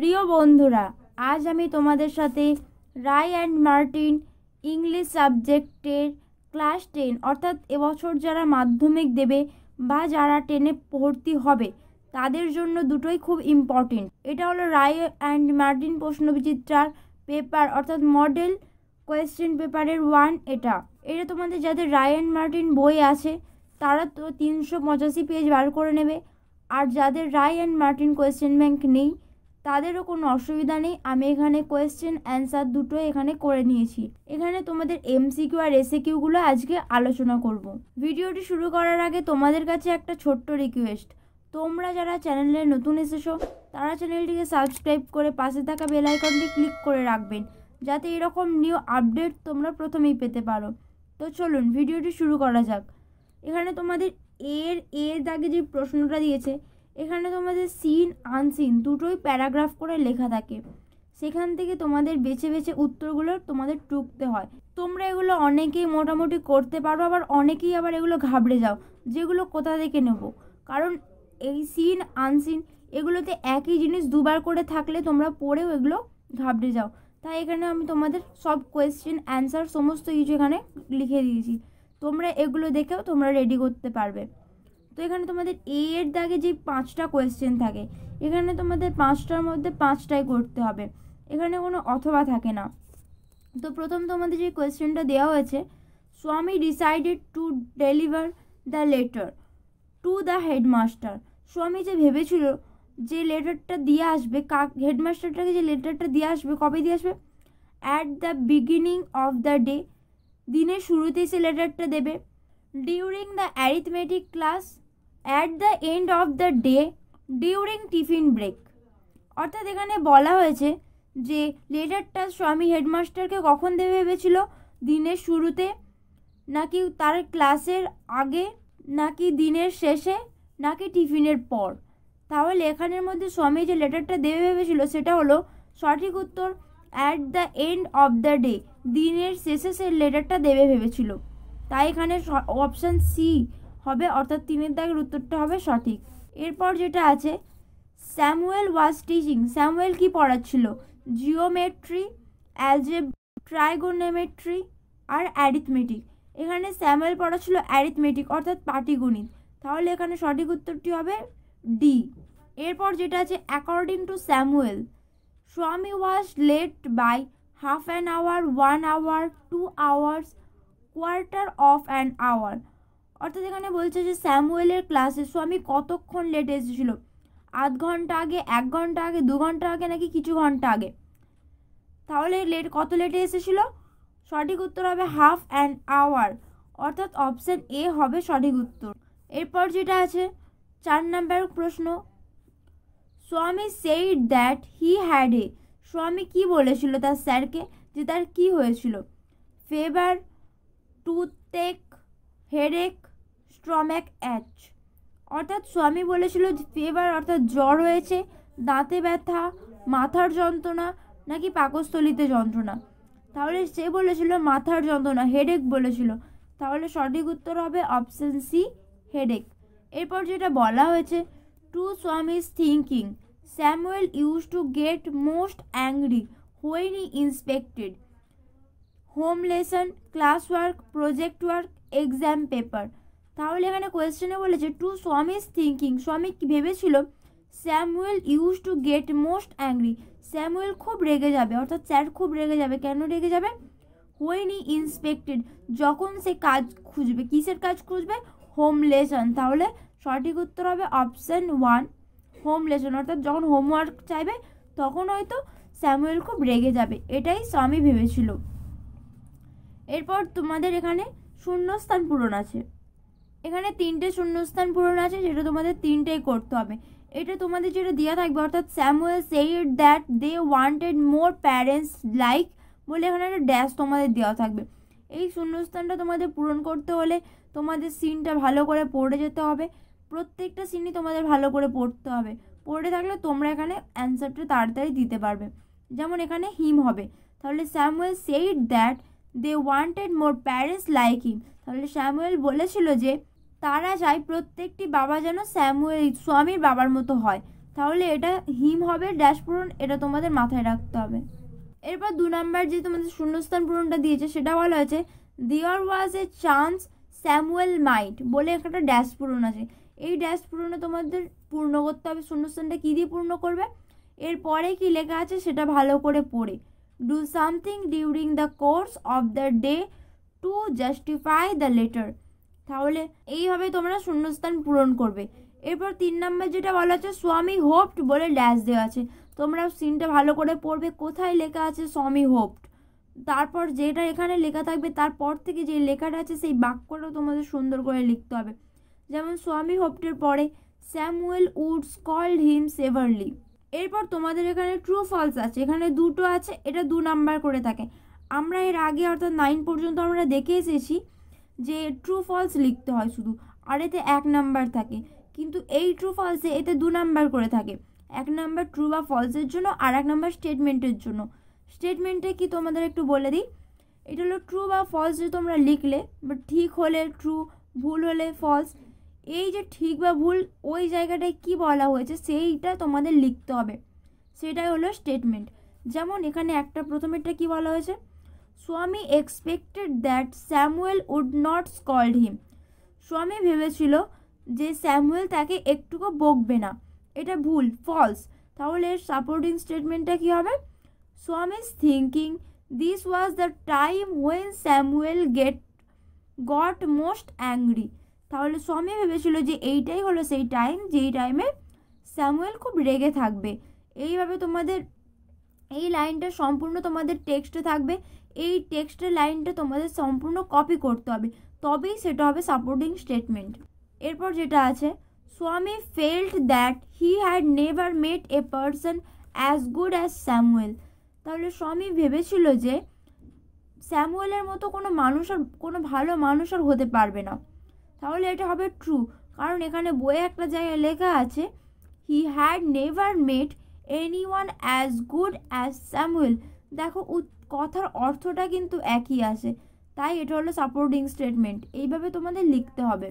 প্রিয় বন্ধুরা, আজ আমি তোমাদের সাথে রাই অ্যান্ড মার্টিন ইংলিশ সাবজেক্টের ক্লাস 10 অর্থাৎ এবছর যারা মাধ্যমিক দেবে বা যারা 10-এ ভর্তি হবে তাদের জন্য দুটোই খুব ইম্পর্টেন্ট। এটা হলো রাই অ্যান্ড মার্টিন প্রশ্নবিচিত্রার পেপার অর্থাৎ মডেল কোয়েশ্চেন পেপারের 1। এটা তোমাদের যাদের রাই অ্যান্ড মার্টিন বই আছে তারা তো 385 পেজ বার করে নেবে, আর যাদের রাই অ্যান্ড মার্টিন কোয়েশ্চেন ব্যাংক নেই তাদেরও কোনো অসুবিধা নেই। আমি এখানে কোয়েশ্চেন অ্যান্সার দুটোই এখানে করে নিয়েছি। এখানে তোমাদের এমসিকিউ আর এসএকিউগুলো আজকে আলোচনা করব। ভিডিওটি শুরু করার আগে তোমাদের কাছে একটা ছোট্ট রিকোয়েস্ট, তোমরা যারা চ্যানেলে নতুন এসেছো তারা চ্যানেলটিকে সাবস্ক্রাইব করে পাশে থাকা বেল আইকনটি ক্লিক করে রাখবেন, যাতে এরকম নিউ আপডেট তোমরা প্রথমেই পেতে পারো। তো চলুন ভিডিওটি শুরু করা যাক। এখানে তোমাদের এর দাগে যে প্রশ্নটা দিয়েছে, এখানে তোমাদের সিন আনসিন দুটোই প্যারাগ্রাফ করে লেখা থাকে, সেখান থেকে তোমাদের বেছে বেছে উত্তরগুলো তোমাদের টুকতে হয়। তোমরা এগুলো অনেকেই মোটামুটি করতে পারো, আবার অনেকেই আবার এগুলো ঘাবড়ে যাও যেগুলো কোথা থেকে নেব, কারণ এই সিন আনসিন এগুলোতে একই জিনিস দুবার করে থাকলে তোমরা পড়েও এগুলো ঘাবড়ে যাও। তাই এখানে আমি তোমাদের সব কোয়েশ্চেন অ্যান্সার সমস্ত কিছু এখানে লিখে দিয়েছি, তোমরা এগুলো দেখেও তোমরা রেডি করতে পারবে। তো এখানে তোমাদের এর দাগে যে 5টা কোয়েশ্চেন থাকে, এখানে তোমাদের 5টার মধ্যে 5টাই করতে হবে, এখানে কোনো অথবা থাকে না। তো প্রথম তোমাদের যে কোয়েশ্চেনটা দেওয়া হয়েছে, স্বামী decided to deliver the letter to the headmaster. স্বামী যে ভেবেছিল যে লেটারটা দিয়ে আসবে, হেডমাস্টারটাকে যে লেটারটা দিয়ে আসবে, কবে দিয়ে আসবে? At the beginning of the day, দিনের শুরুতেই সে লেটারটা দেবে। During the arithmetic class, at the end of the day, during tiffin break. অর্থাৎ এখানে বলা হয়েছে যে লেটারটা স্বামী হেডমাস্টারকে কখন দেবে ভেবেছিল, দিনের শুরুতে নাকি তার ক্লাসের আগে নাকি দিনের শেষে নাকি টিফিনের পর। তাহলে এখানের মধ্যে স্বামী যে লেটারটা দেবে ভেবেছিল সেটা হলো সঠিক উত্তর at the end of the day, দিনের শেষে সে লেটারটা দেবে ভেবেছিল। তাই এখানে অপশান সি হবে, অর্থাৎ 3-এর দাগের উত্তরটা হবে সঠিক। এরপর যেটা আছে, স্যামুয়েল ওয়াজ টিচিং। স্যামুয়েল কি পড়াচ্ছিল? জিওমেট্রি, অ্যালজেব্রা, ট্রাইগোনোমেট্রি আর অ্যারিথমেটিক। এখানে স্যামুয়েল পড়াচ্ছিল অ্যারিথমেটিক অর্থাৎ পাটিগণিত, তাহলে এখানে সঠিক উত্তরটি হবে ডি। এরপর যেটা আছে, according to Samuel, Swami was late by half an hour, 1 hour, 2 hours, quarter of an hour. অর্থাৎ এখানে বলছে যে স্যামুয়েলের ক্লাসে স্বামী কতক্ষণ লেট এসেছিল, আধ ঘন্টা আগে, 1 ঘন্টা আগে, 2 ঘন্টা আগে নাকি কিছু ঘন্টা আগে। তাহলে কত লেটে এসেছিল? সঠিক উত্তর হবে হাফ অ্যান আওয়ার, অর্থাৎ অপশান এ হবে সঠিক উত্তর। এরপর যেটা আছে 4 নম্বর প্রশ্ন, Swami said that he had a. Swami কি বলেছিল তার স্যারকে যে তার কি হয়েছিল? Fever, toothache, headache, stomach ache. অর্থাৎ স্বামী বলেছিল ফেভার অর্থাৎ জ্বর হয়েছে, দাঁতে ব্যথা, মাথার যন্ত্রণা নাকি পাকস্থলীতে যন্ত্রণা। তাহলে সে বলেছিল মাথার যন্ত্রণা, হেডেক বলেছিল, তাহলে সঠিক উত্তর হবে অপশন সি, হেডেক। এরপর যেটা বলা হয়েছে, to Swami's thinking, Samuel use to get most angry when he inspected home lesson, class work, project work, exam paper. তাহলে এখানে কোয়েশ্চেনে বলেছে টু স্বামীজ থিঙ্কিং, স্বামী কি ভেবেছিল Samuel use to get most angry, Samuel খুব রেগে যাবে, অর্থাৎ স্যার খুব রেগে যাবে। কেন রেগে যাবে? হোয়েন হি ইন্সপেক্টেড, যখন সে কাজ খুঁজবে। কিসের কাজ খুঁজবে? Home lesson. তাহলে সঠিক উত্তর হবে অপশান 1, হোম লেসন। অর্থাৎ যখন হোমওয়ার্ক চাইবে তখন হয়তো স্যামুয়েল খুব রেগে যাবে, এটাই স্বামী ভেবেছিল। এরপর তোমাদের এখানে শূন্যস্থান পূরণ আছে, এখানে 3টে শূন্যস্থান পূরণ আছে, যেটা তোমাদের 3টেই করতে হবে। এটা তোমাদের যেটা দেওয়া থাকবে, অর্থাৎ Samuel said that they wanted more parents like বলে এখানে একটা ড্যাশ তোমাদের দেওয়া থাকবে। এই শূন্যস্থানটা তোমাদের পূরণ করতে হলে তোমাদের সিনটা ভালো করে পড়ে যেতে হবে, প্রত্যেকটা সিনই তোমাদের ভালো করে পড়তে হবে। পড়ে থাকলে তোমরা এখানে অ্যান্সারটা তাড়াতাড়ি দিতে পারবে। যেমন এখানে হিম হবে, তাহলে Samuel said that they wanted more parents like him. তাহলে স্যামুয়েল বলেছিল যে তারা চায় প্রত্যেকটি বাবা যেন স্বামীর বাবার মতো হয়। তাহলে এটা হিম হবে ড্যাশ পূরণ, এটা তোমাদের মাথায় রাখতে হবে। এরপর 2 নাম্বার যে তোমাদের শূন্যস্থান পূরণটা দিয়েছে সেটা বলা হয়েছে দেয়ার ওয়াজ এ চান্স স্যামুয়েল মাইট বলে একটা ড্যাশ পূরণ আছে। এই ড্যাশ পূরণে তোমাদের পূর্ণ করতে হবে। শূন্যস্থানটা কী দিয়ে পূর্ণ করবে, এরপরে কি লেখা আছে সেটা ভালো করে পড়ে do something during the course of the day to justify the letter. তাহলে এইভাবে তোমরা শূন্যস্থান পূরণ করবে। এরপর 3 নাম্বার যেটা বলা আছে স্বামী হোপড বলে ড্যাশ দেওয়া আছে। তোমরা সিনটা ভালো করে পড়বে, কোথায় লেখা আছে স্বামী হোপড, তারপর যেটা এখানে লেখা থাকবে তারপর থেকে যে লেখাটা আছে সেই বাক্যটা তোমাদের সুন্দর করে লিখতে হবে। যেমন স্বামী হোপডের পরে Samuel would scold him severely. এরপর তোমাদের এখানে ট্রু ফলস আছে, এখানে দুটো আছে, এটা 2 নাম্বার করে থাকে। আমরা এর আগে অর্থাৎ 9 পর্যন্ত আমরা দেখে এসেছি যে ট্রু ফলস লিখতে হয় শুধু, আর এতে 1 নাম্বার থাকে। কিন্তু এই ট্রু ফলসে এতে 2 নাম্বার করে থাকে। 1 নাম্বার ট্রু বা ফলসের জন্য আর 1 নাম্বার স্টেটমেন্টের জন্য। স্টেটমেন্টে কি তোমাদের একটু বলে দিই, এটা হলো ট্রু বা ফলস যে তোমরা লিখলে, বা ঠিক হলে ট্রু, ভুল হলে ফলস। এই যে ঠিক বা ভুল ওই জায়গাটায় কি বলা হয়েছে সেইটা তোমাদের লিখতে হবে, সেটাই হলো স্টেটমেন্ট। যেমন এখানে একটা প্রথমেরটা কি বলা হয়েছে, Swami expected that Samuel would not scold him. Swami ভেবেছিল যে স্যামুয়েল তাকে একটুকু বকবে না, এটা ভুল, ফলস। তাহলে এর সাপোর্টিং স্টেটমেন্টটা কী হবে, Swami's thinking this was the time when Samuel got most angry. তাহলে স্বামী ভেবেছিল যে এইটাই হলো সেই টাইম যেই টাইমে স্যামুয়েল খুব রেগে থাকবে। এইভাবে তোমাদের এই লাইনটা সম্পূর্ণ তোমাদের টেক্সটে থাকবে। এই টেক্সটের লাইনটা তোমাদের সম্পূর্ণ কপি করতে হবে, তবেই সেটা হবে সাপোর্টিং স্টেটমেন্ট। এরপর যেটা আছে স্বামী felt that he had never mate a person as good as Samuel. তাহলে স্বামী ভেবেছিল যে স্যামুয়েলের মতো কোনো ভালো মানুষ আর হতে পারবে না। তাহলে এটা হবে ট্রু, কারণ এখানে বইয়ে একটা জায়গায় লেখা আছে he had never mate anyone as good as Samuel. দেখো কথার অর্থটা কিন্তু একই আছে, তাই এটা হলো সাপোর্টিং স্টেটমেন্ট। এইভাবে তোমাদের লিখতে হবে।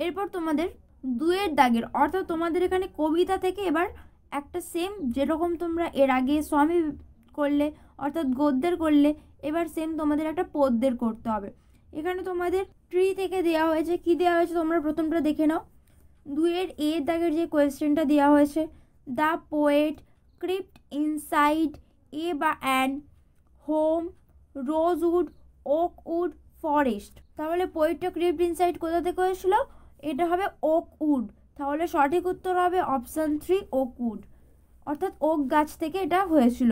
এরপর তোমাদের 2 দাগের অর্থাৎ তোমাদের এখানে কবিতা থেকে এবার একটা সেম যেরকম তোমরা এর আগে স্বামী করলে অর্থাৎ গদ্যের করলে, এবার সেম তোমাদের একটা পদ্যের করতে হবে। এখানে তোমাদের ট্রি থেকে দেওয়া হয়েছে, কি দেওয়া হয়েছে তোমরা প্রথমটা দেখে নাও। 2 দাগের যে কোয়েশ্চেনটা দেওয়া হয়েছে, the poet crept inside a বা an home rosewood oakwood forest. তাহলে পোয়েটটা ক্রিপ্ট ইনসাইড কোথা থেকে হয়েছিল, এটা হবে ওকউড। তাহলে সঠিক উত্তর হবে অপশান 3 ওকউড, অর্থাৎ ওক গাছ থেকে এটা হয়েছিল।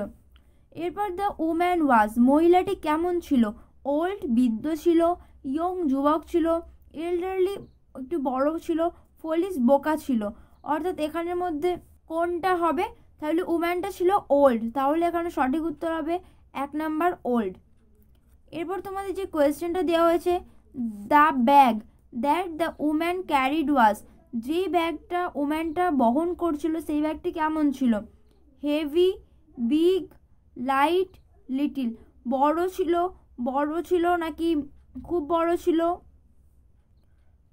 এরপর দ্য উম্যান ওয়াজ, মহিলাটি কেমন ছিল, ওল্ড বৃদ্ধ ছিল, ইয়ং যুবক ছিল, এল্ডারলি একটু বড় ছিল, ফলিস বোকা ছিল। অর্থাৎ এখানের মধ্যে কোনটা হবে, তাহলে উম্যানটা ছিল ওল্ড, তাহলে এখানে সঠিক উত্তর হবে 1 নাম্বার ওল্ড। এরপর তোমাদের যে কোয়েশ্চেনটা দেওয়া হয়েছে the bag that the woman carried was, যে ব্যাগটা উম্যানটা বহন করছিল সেই ব্যাগটি কেমন ছিল, হেভি, বিগ, লাইট, লিটিল। বড় ছিল নাকি খুব বড় ছিল,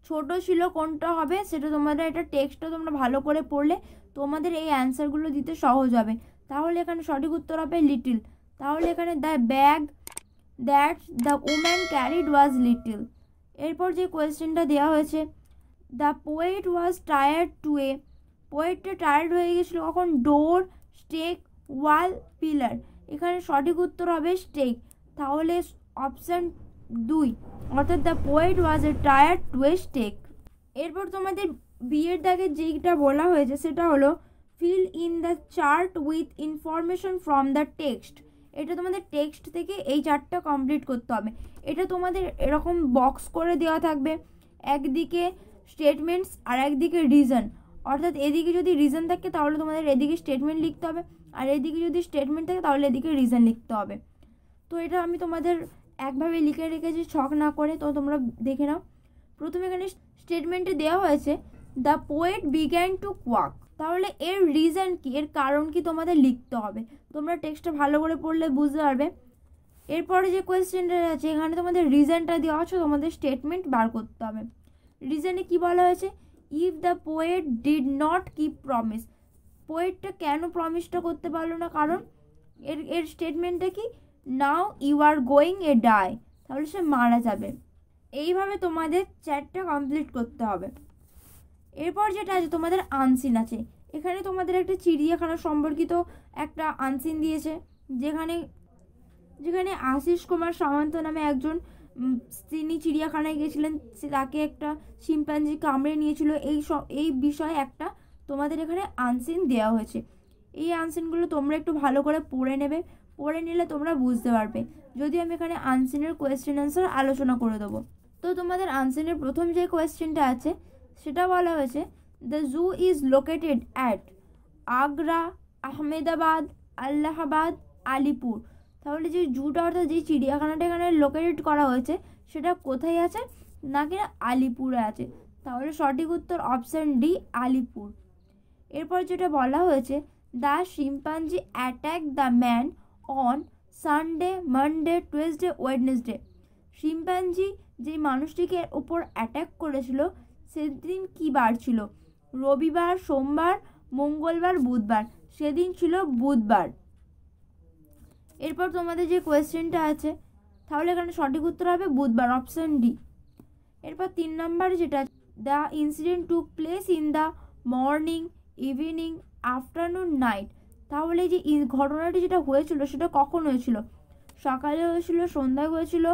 ছোট ছিল, কোনটা হবে সেটা তোমাদের এটা টেক্সটটা তোমরা ভালো করে পড়লে তোমাদের এই অ্যান্সারগুলো দিতে সহজ হবে। তাহলে এখানে সঠিক উত্তর হবে লিটিল। তাহলে এখানে the bag that the woman carried was little. এরপর যে কোয়েশ্চেনটা দেওয়া হয়েছে the poet was tired to a, পোয়েটটা টায়ার্ড হয়ে গেছিলো কখন, ডোর, স্টেক, ওয়াল, পিলার। এখানে সঠিক উত্তর হবে স্টেক, তাহলে অপশান 2 অর্থাৎ the poet was a tired to a stake. এরপর তোমাদের বিয়ের দাগে যেটা বলা হয়েছে সেটা হলো fill in the chart with information from the text. এটা তোমাদের টেক্সট থেকে এই চার্টটা কমপ্লিট করতে হবে। এটা তোমাদের এরকম বক্স করে দেওয়া থাকবে, একদিকে স্টেটমেন্টস আর একদিকে রিজন। অর্থাৎ এদিকে যদি রিজন থাকে তাহলে তোমাদের এদিকে স্টেটমেন্ট লিখতে হবে, আর এদিকে যদি স্টেটমেন্ট থাকে তাহলে এদিকে রিজন লিখতে হবে। তো এটা আমি তোমাদের একভাবে লিখে রেখেছি ছক না করে, তো তোমরা দেখে নাও। প্রথমে এখানে স্টেটমেন্টে দেওয়া হয়েছে the poet began to quack. তাহলে এর রিজন কি, এর কারণ কি তোমাদের লিখতে হবে। তোমরা টেক্সটটা ভালো করে পড়লে বুঝতে পারবে। এরপরে যে কোয়েশ্চেনটা আছে এখানে তোমাদের রিজনটা দেওয়া আছে, তোমাদের স্টেটমেন্ট বার করতে হবে। রিজনে কি বলা হয়েছে, if the poet did not keep promise, পোয়েটটা কেন প্রমিসটা করতে পারলো না, কারণ এর স্টেটমেন্টটা কি, now you are going a die, তাহলে সে মারা যাবে। এইভাবে তোমাদের চ্যাটটা কমপ্লিট করতে হবে। এরপর যেটা আছে তোমাদের আনসিন আছে। এখানে তোমাদের একটা চিড়িয়াখানা সম্পর্কিত একটা আনসিন দিয়েছে, যেখানে যেখানে আশিস কুমার সামন্ত নামে একজন তিনি চিড়িয়াখানায় গিয়েছিলেন, তাকে একটা শিম্পাঞ্জি কামড়ে নিয়েছিল। এই বিষয়ে একটা তোমাদের এখানে আনসিন দেওয়া হয়েছে। এই আনসিনগুলো তোমরা একটু ভালো করে পড়ে নেবে, পড়ে নিলে তোমরা বুঝতে পারবে। যদি আমি এখানে আনসিনের কোয়েশ্চেন অ্যান্সার আলোচনা করে দেবো। তো তোমাদের আনসিনের প্রথম যে কোয়েশ্চেনটা আছে সেটা বলা হয়েছে, the zoo is located at Agra, Ahmedabad, Allahabad, Alipur. তাহলে যে জুটা অর্থাৎ যে চিড়িয়াখানাটা এখানে লোকেটেড করা হয়েছে সেটা কোথায় আছে, না কিনা আলিপুরে আছে। তাহলে সঠিক উত্তর অপশান ডি, আলিপুর। এরপর যেটা বলা হয়েছে, the chimpanzee attack the man on Sunday, Monday, Tuesday, Wednesday. Chimpanzee যে মানুষটিকে ওপর অ্যাট্যাক করেছিল সেদিন কী বার ছিল, রবিবার, সোমবার, মঙ্গলবার, বুধবার। সেদিন ছিল বুধবার। এরপর তোমাদের যে কোয়েশ্চেনটা আছে তাহলে এখানে সঠিক উত্তর হবে বুধবার, অপশান ডি। এরপর 3 নম্বর যেটা, the incident took place in the morning, evening, afternoon, night. তাহলে যে ঘটনাটি যেটা হয়েছিল সেটা কখন হয়েছিল, সকালে হয়েছিল, সন্ধ্যায় হয়েছিল,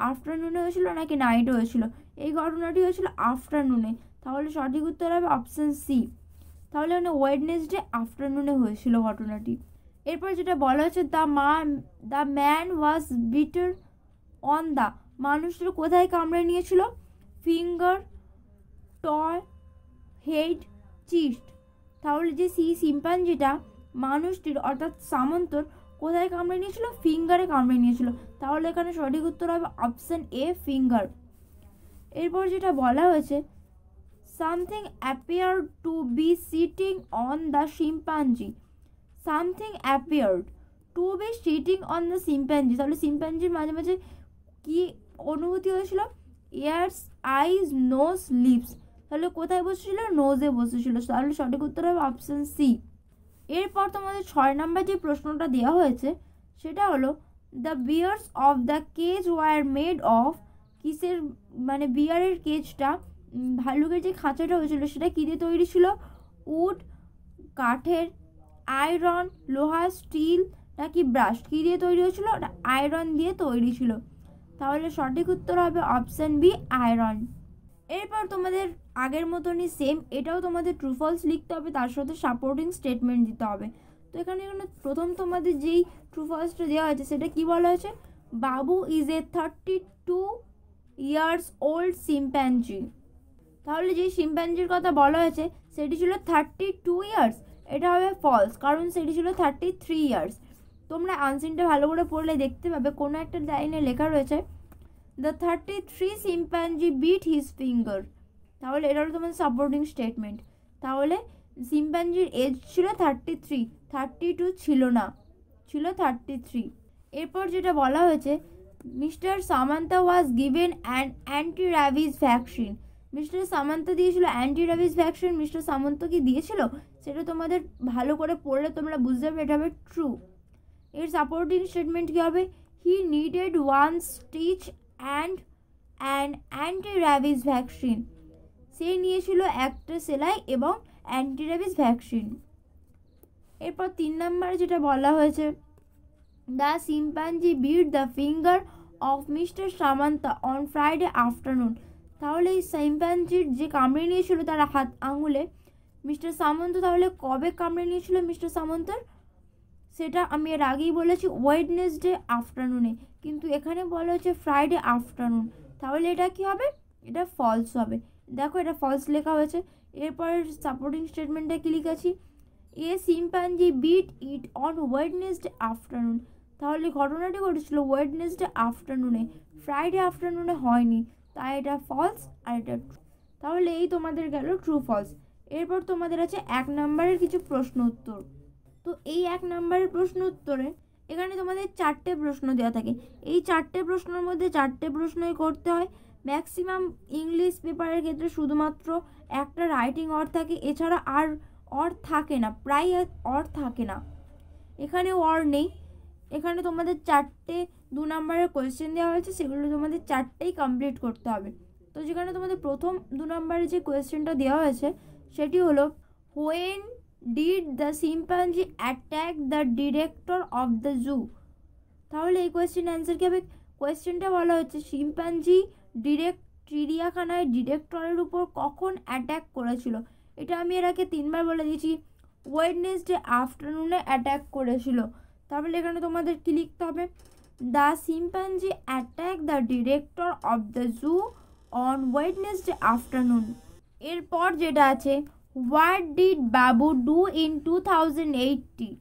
আফটারনুনে হয়েছিল, নাকি নাইটে হয়েছিল। এই ঘটনাটি হয়েছিল আফটারনুনে, তাহলে সঠিক উত্তর হবে অপশান সি। তাহলে মানে ওয়েডনেসডে আফটারনুনে হয়েছিল ঘটনাটি। এরপর যেটা বলা হচ্ছে, the man was bitter on the, মানুষটির কোথায় কামড়ে নিয়েছিল, ফিঙ্গার, টয়, হেড, চিস্ট। তাহলে যে শিম্পাঞ্জিটা মানুষটির অর্থাৎ সামন্তর কোথায় কামড়ে নিয়েছিল, ফিঙ্গারে কামড়ে নিয়েছিল। তাহলে এখানে সঠিক উত্তর হবে অপশান এ, ফিঙ্গার। এরপর যেটা বলা হয়েছে, something appear to be sitting on the chimpanzee, something appeared to be sitting on the chimpanzee. তাহলে শিম্পাঞ্জির মাঝে মাঝে কি অনুভূতি হয়েছিল, ইয়ার্স, আইজ, নোজ, লিপস। তাহলে কোথায় বসেছিল, নোজে বসেছিল। তাহলে সঠিক উত্তর হবে অপশান সি। এরপর তোমাদের 6 নম্বর যে প্রশ্নটা দেওয়া হয়েছে সেটা হলো, the bars of the cage were made of, কিসের, মানে বিয়ারের কেজটা, ভালুকের যে খাঁচাটা হয়েছিল সেটা কী দিয়ে তৈরি ছিল, উড, কাঠের, আয়রন, লোহা, স্টিল, নাকি ব্রাশ। কী দিয়ে তৈরি হয়েছিল, আয়রন দিয়ে তৈরি ছিল। তাহলে সঠিক উত্তর হবে অপশান বি, আয়রন। এরপর তোমাদের আগের মতনই সেম, এটাও তোমাদের ট্রু ফলস লিখতে হবে, তার সাথে সাপোর্টিং স্টেটমেন্ট দিতে হবে। তো এখানে প্রথম তোমাদের যেই ট্রু ফলসটা দেওয়া হয়েছে সেটা কি বলা হয়েছে, বাবু ইজ এ 32 ইয়ার্স ওল্ড শিম্প্যাঞ্জি। তাহলে যেই শিম্প্যাঞ্জির কথা বলা হয়েছে সেটি ছিল 32 ইয়ার্স, এটা হবে ফলস, কারণ সেটি ছিল 33 ইয়ার্স। তোমরা আনসিনটা ভালো করে পড়লে দেখতে পাবে কোনো একটা লাইনে লেখা রয়েছে, দ্য 33 শিম্প্যাঞ্জি বিট হিজ ফিঙ্গার। তাহলে এটা হলো তোমাদের সাপোর্টিং স্টেটমেন্ট। তাহলে শিম্প্যাঞ্জির এজ ছিল 33, 32 ছিল না, ছিল 33। এরপর যেটা বলা হয়েছে, mister Samanta was given an anti rabies vaccine. Mister Samanta দিয়েছিল anti rabies vaccine, mister Samanta কি দিয়েছিল সেটা তোমাদের ভালো করে পড়লে তোমরা বুঝতে পারবে এটা হবে ট্রু। এর সাপোর্টিং স্টেটমেন্ট কী হবে, he needed 1 stitch and an anti rabies vaccine. সে নিয়েছিল একটা সেলাই এবং অ্যান্টি র্যাবিজ ভ্যাকসিন। এরপর 3 নম্বরে যেটা বলা হয়েছে, the chimpanzee bit the finger of mister Samanta on Friday afternoon. তাহলে এই শিম্প্যাঞ্জির যে কামড়ে নিয়েছিল তার হাত আঙুলে মিস্টার সামন্ত, তাহলে কবে কামড়ে নিয়েছিল মিস্টার সামন্তর, সেটা আমি এর আগেই বলেছি ওয়েডনেসডে আফটারনুনে, কিন্তু এখানে বলা হচ্ছে ফ্রাইডে আফটারনুন। তাহলে এটা কি হবে, এটা ফলস হবে। দেখো এটা ফলস লেখা হয়েছে। এরপর সাপোর্টিং স্টেটমেন্টটা কি লিখেছি, a chimpanzee bit it on Wednesday afternoon. তাহলে ঘটনাটি ঘটেছিল ওয়েডনেসডে আফটারনুনে, ফ্রাইডে আফটারনুনে হয়নি, তাই এটা ফলস আর এটা ট্রু। তাহলে এই তোমাদের গেল ট্রু ফলস। এরপর তোমাদের আছে 1 নম্বরের কিছু প্রশ্ন উত্তর। তো এই 1 নম্বরের প্রশ্ন উত্তরে এখানে তোমাদের 4টে প্রশ্ন দেওয়া থাকে। এই 4টে প্রশ্নের মধ্যে 4টে প্রশ্নই করতে হয়, ম্যাক্সিমাম ইংলিশ পেপারের ক্ষেত্রে শুধুমাত্র একটা রাইটিং অর থাকে, এছাড়া আর অর থাকে না, প্রায় অর থাকে না। এখানেও অর নেই। এখানে তোমাদের 4টে 2 নম্বরের কোয়েশ্চেন দেওয়া হয়েছে, সেগুলো তোমাদের 4টেই কমপ্লিট করতে হবে। তো যেখানে তোমাদের প্রথম 2 নম্বরে যে কোয়েশ্চেনটা দেওয়া হয়েছে সেটি হলো, when did the chimpanzee attack the director of the zoo. তাহলে এই কোয়েশ্চেন অ্যান্সার কী হবে? কোয়েশ্চেনটা বলা হচ্ছে শিম্পাঞ্জি চিড়িয়াখানায় ডিরেক্টরের উপর কখন অ্যাটাক করেছিল। এটা আমি এর আগে 3বার বলে দিয়েছি, ওয়েডনেসডে আফটারনুনে অ্যাটাক করেছিল। তাহলে এখানে তোমাদের কি লিখতে হবে? The chimpanzee attack the director of the zoo on Wednesday afternoon. এরপর যেটা আছে, what did Babu do in 2080?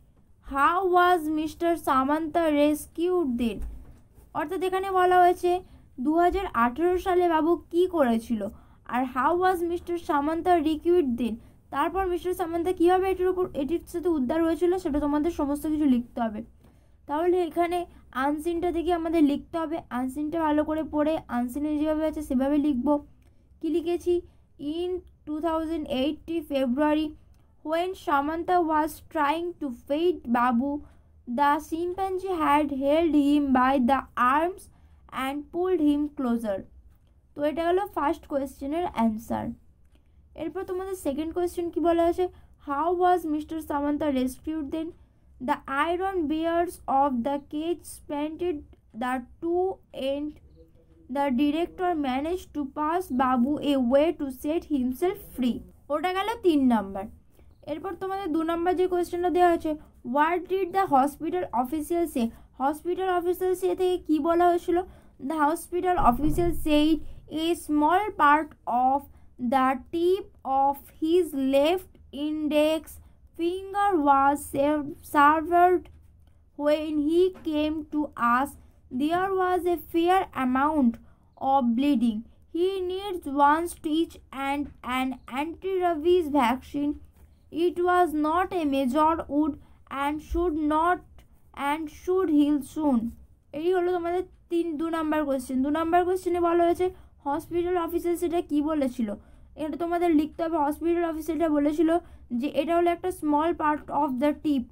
How was mister Samanta rescued then? অর্থাৎ এখানে বলা হয়েছে 2018 সালে বাবু কি করেছিল, আর how was mister Samanta rescued then, তারপর মিস্টার সামান্তা কীভাবে এটির সাথে উদ্ধার হয়েছিল, সেটা তোমাদের সমস্ত কিছু লিখতে হবে। তাহলে এখানে আনসিনটা দেখে আমাদের লিখতে হবে। আনসিনটা ভালো করে পড়ে আনসিনে যেভাবে আছে সেভাবে লিখব। কি লিখেছি? In 2080 February, when Samantha was trying to feed Babu, the chimpanzee had held him by the arms and pulled him closer. তো এটা হলো ফার্স্ট কোয়েশ্চেনের অ্যান্সার। এরপর তোমাদের সেকেন্ড কোয়েশ্চেন কি বলা হয়েছে? How was mister Samanta rescued then? The iron bars of the cage splintered the two ends. The director managed to pass Babu a way to set himself free. ওটা গেল 3 number. এরপর তোমাদের 2 number যে কোয়েশ্চেনটা দেওয়া হয়েছে, what did the hospital official say? Hospital official say থেকে কী বলা হয়েছিল? The hospital official said a small part of the tip of his left index finger was severed when he came to us. There was a fair amount of bleeding. He needs 1 stitch and an anti-rabies vaccine. It was not a major wound and should heal soon. এই হলো তোমাদের 2 number question. 2 number কোয়েশ্চেনে বলা হয়েছে hospital officer সেটা কি বলেছিল। এটা তোমাদের লিখতে হবে। হসপিটাল অফিসারটা বলেছিল যে এটা হলো একটা স্মল পার্ট অফ দ্য টিপ।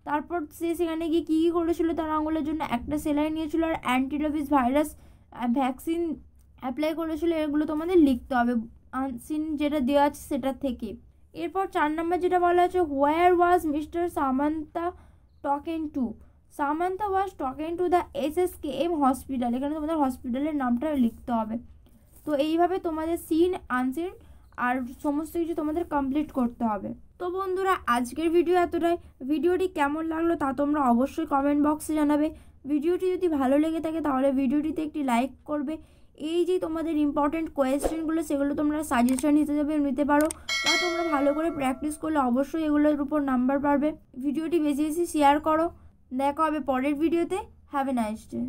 তারপর সে সেখানে গিয়ে কী কী করেছিল, তার আঙুলের জন্য একটা সেলাই নিয়েছিল আর অ্যান্টিরাবিস ভাইরাস ভ্যাকসিন অ্যাপ্লাই করেছিল। এগুলো তোমাদের লিখতে হবে আনসিন যেটা দেওয়া আছে সেটা থেকে। এরপর 4 নম্বর যেটা বলা আছে, where was mister Samanta talking to? Samanta was talking to the SSKM hospital. এখানে তোমাদের হসপিটালের নামটা লিখতে হবে। তো এইভাবে তোমাদের সিন আনসিন আর সমস্ত কিছু তোমাদের কমপ্লিট করতে হবে। তো বন্ধুরা আজকের ভিডিও এতটাই। ভিডিওটি কেমন লাগলো তা তোমরা অবশ্যই কমেন্ট বক্সে জানাবে। ভিডিওটি যদি ভালো লেগে থাকে তাহলে ভিডিওটিতে একটি লাইক করবে। এই যে তোমাদের ইম্পর্টেন্ট কোয়েশ্চেনগুলো সেগুলো তোমরা সাজেশন হিসেবে নিতে পারো, বা তোমরা ভালো করে প্র্যাকটিস করলে অবশ্যই এগুলোর উপর নাম্বার পাবে। ভিডিওটি বেশি বেশি শেয়ার করো। দেখা হবে পরের ভিডিওতে। Have a nice day.